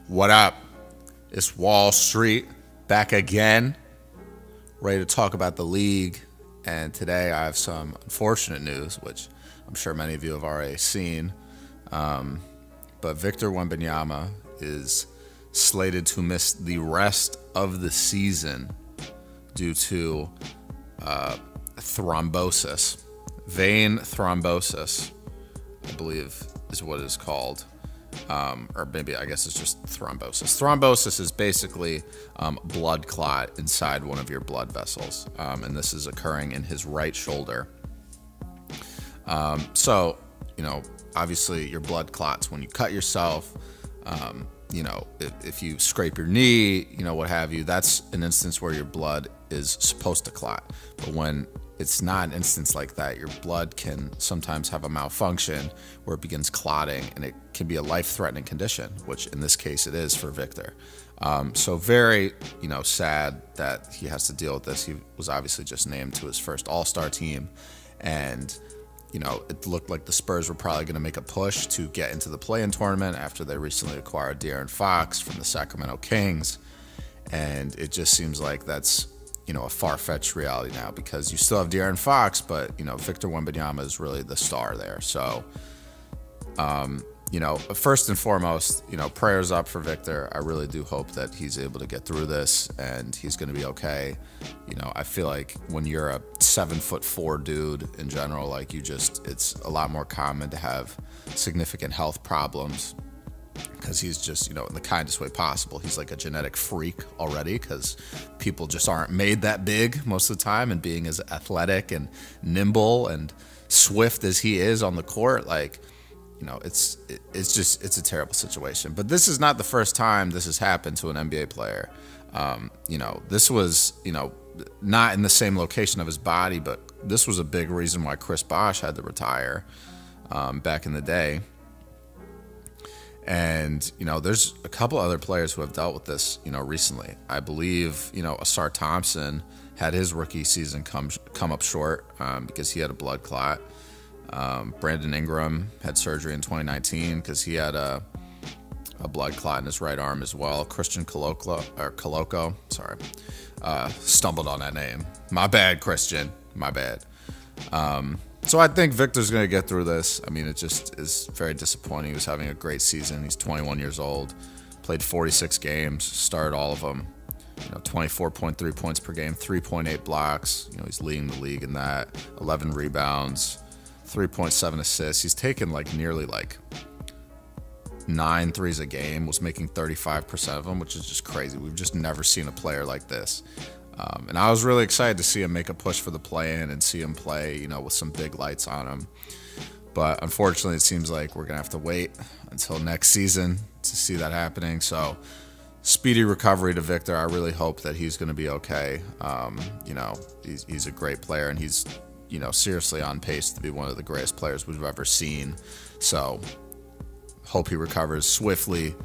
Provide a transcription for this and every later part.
What up? It's Wall Street back again, ready to talk about the league. And today I have some unfortunate news, which I'm sure many of you have already seen. But Victor Wembanyama is slated to miss the rest of the season due to thrombosis. Vein thrombosis, I believe, is what it's called. Or maybe I guess it's just thrombosis. Thrombosis is basically blood clot inside one of your blood vessels, and this is occurring in his right shoulder. So, obviously your blood clots when you cut yourself. If you scrape your knee, what have you, that's an instance where your blood is supposed to clot. But when it's not an instance like that, your blood can sometimes have a malfunction where it begins clotting, and it can be a life-threatening condition, which in this case it is for Victor. So very, sad that he has to deal with this. He was obviously just named to his first All-Star team, and it looked like the Spurs were probably going to make a push to get into the play-in tournament after they recently acquired De'Aaron Fox from the Sacramento Kings. And it just seems like that's, a far-fetched reality now, because you still have De'Aaron Fox, but, Victor Wembanyama is really the star there. So, first and foremost, prayers up for Victor. I really do hope that he's able to get through this and he's going to be okay. I feel like when you're a 7'4" dude in general, it's a lot more common to have significant health problems, because he's just, in the kindest way possible. He's like a genetic freak already, because people just aren't made that big most of the time, and being as athletic and nimble and swift as he is on the court, it's a terrible situation. But this is not the first time this has happened to an NBA player. This was, not in the same location of his body, but this was a big reason why Chris Bosh had to retire back in the day. And, there's a couple other players who have dealt with this, recently. I believe, Asar Thompson had his rookie season come up short because he had a blood clot. Brandon Ingram had surgery in 2019 because he had a blood clot in his right arm as well. Christian Koloko, sorry, stumbled on that name. My bad, Christian. My bad. So I think Victor's going to get through this. I mean, it just is very disappointing. He was having a great season. He's 21 years old, played 46 games, started all of them. 24.3 points per game, 3.8 blocks. He's leading the league in that. 11 rebounds, 3.7 assists. He's taken nearly 9 threes a game, was making 35% of them, which is just crazy. We've just never seen a player like this. And I was really excited to see him make a push for the play-in and see him play, with some big lights on him. But unfortunately, it seems like we're going to have to wait until next season to see that happening. So speedy recovery to Victor. I really hope that he's going to be okay. He's a great player, and he's, seriously on pace to be one of the greatest players we've ever seen. So hope he recovers swiftly.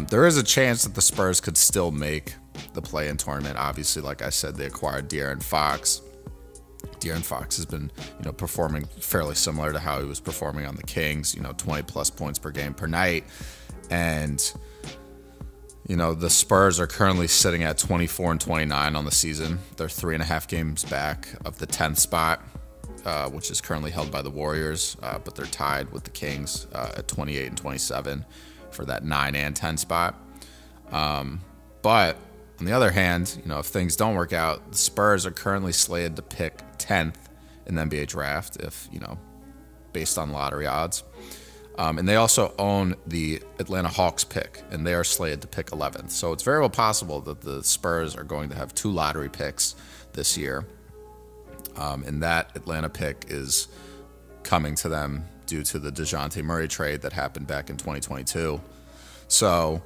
There is a chance that the Spurs could still make the play-in tournament. Obviously, like I said, they acquired De'Aaron Fox. De'Aaron Fox has been, performing fairly similar to how he was performing on the Kings, 20-plus points per game per night. And, the Spurs are currently sitting at 24-29 on the season. They're 3.5 games back of the 10th spot, which is currently held by the Warriors, but they're tied with the Kings at 28-27 for that 9 and 10 spot. But on the other hand, if things don't work out, the Spurs are currently slated to pick 10th in the NBA draft, based on lottery odds. And they also own the Atlanta Hawks pick, and they are slated to pick 11th. So it's very well possible that the Spurs are going to have 2 lottery picks this year. And that Atlanta pick is coming to them due to the DeJounte Murray trade that happened back in 2022. So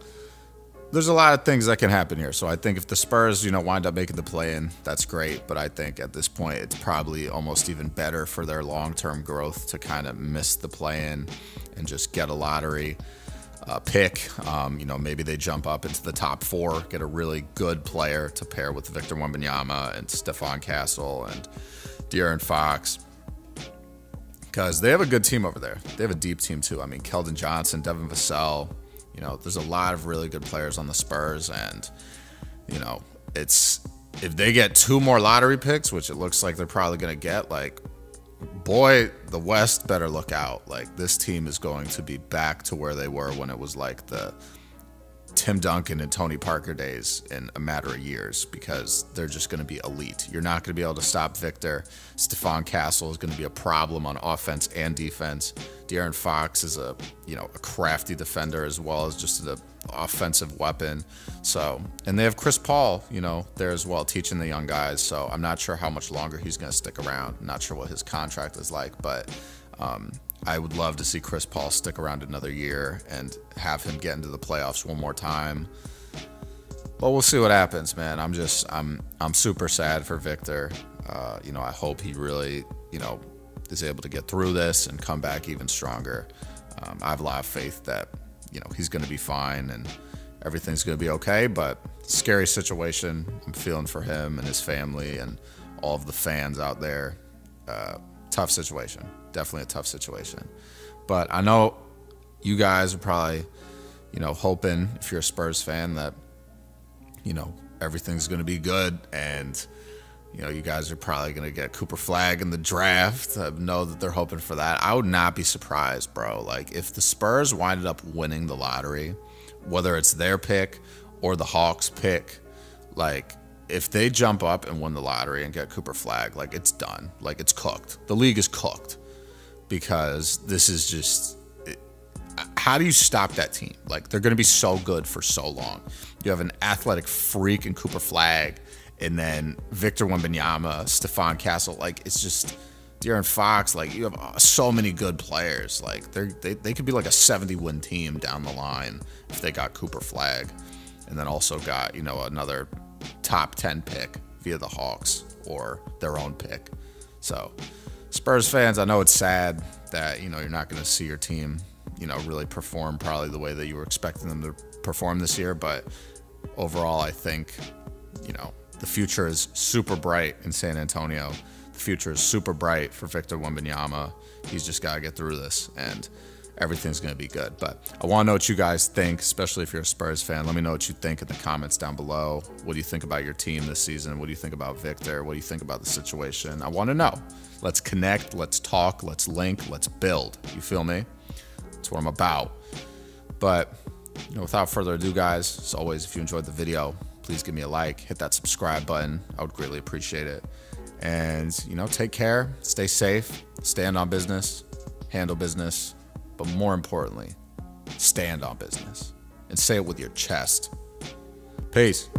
there's a lot of things that can happen here. So I think if the Spurs, wind up making the play-in, that's great. But I think at this point, it's probably almost even better for their long-term growth to kind of miss the play-in and just get a lottery pick. Maybe they jump up into the top 4, get a really good player to pair with Victor Wembanyama and Stephon Castle and De'Aaron Fox, because they have a good team over there. They have a deep team too. I mean, Keldon Johnson, Devin Vassell, You know, there's a lot of really good players on the Spurs, and, you know, it's, if they get 2 more lottery picks, which it looks like they're probably going to get, like, boy, the West better look out. Like, this team is going to be back to where they were when it was like the Tim Duncan and Tony Parker days in a matter of years, because they're just going to be elite. You're not going to be able to stop Victor. Stephon Castle is going to be a problem on offense and defense. De'Aaron Fox is a crafty defender as well as just an offensive weapon. So, and they have Chris Paul, there as well, teaching the young guys. So I'm not sure how much longer he's going to stick around. I'm not sure what his contract is like, but I would love to see Chris Paul stick around another year and have him get into the playoffs one more time. But we'll see what happens, man. I'm super sad for Victor. I hope he really, is able to get through this and come back even stronger. I have a lot of faith that, he's going to be fine and everything's going to be okay. But scary situation. I'm feeling for him and his family and all of the fans out there. Tough situation. Definitely a tough situation. But I know you guys are probably, hoping, if you're a Spurs fan, that, everything's going to be good. And, you guys are probably going to get Cooper Flag in the draft. I know that they're hoping for that. I would not be surprised, bro. Like, if the Spurs winded up winning the lottery, whether it's their pick or the Hawks' pick, like, if they jump up and win the lottery and get Cooper Flag, like, it's done. Like, it's cooked. The league is cooked. Because this is just, how do you stop that team? Like, they're going to be so good for so long. You have an athletic freak in Cooper Flag, and then Victor Wembanyama, Stephon Castle. Like, it's just De'Aaron Fox. Like, you have so many good players. Like, they could be like a 70-win team down the line if they got Cooper Flag, and then also got, another top 10 pick via the Hawks or their own pick. So, Spurs fans, I know it's sad that, you're not going to see your team, really perform probably the way that you were expecting them to perform this year. But overall, I think, the future is super bright in San Antonio. The future is super bright for Victor Wembanyama. He's just got to get through this, and everything's going to be good. But I want to know what you guys think, especially if you're a Spurs fan. Let me know what you think in the comments down below. What do you think about your team this season? What do you think about Victor? What do you think about the situation? I want to know. Let's connect. Let's talk. Let's link. Let's build. You feel me? That's what I'm about. But, without further ado, guys, as always, if you enjoyed the video, please give me a like. Hit that subscribe button. I would greatly appreciate it. And, take care. Stay safe. Stand on business. Handle business. But more importantly, stand on business and say it with your chest. Peace.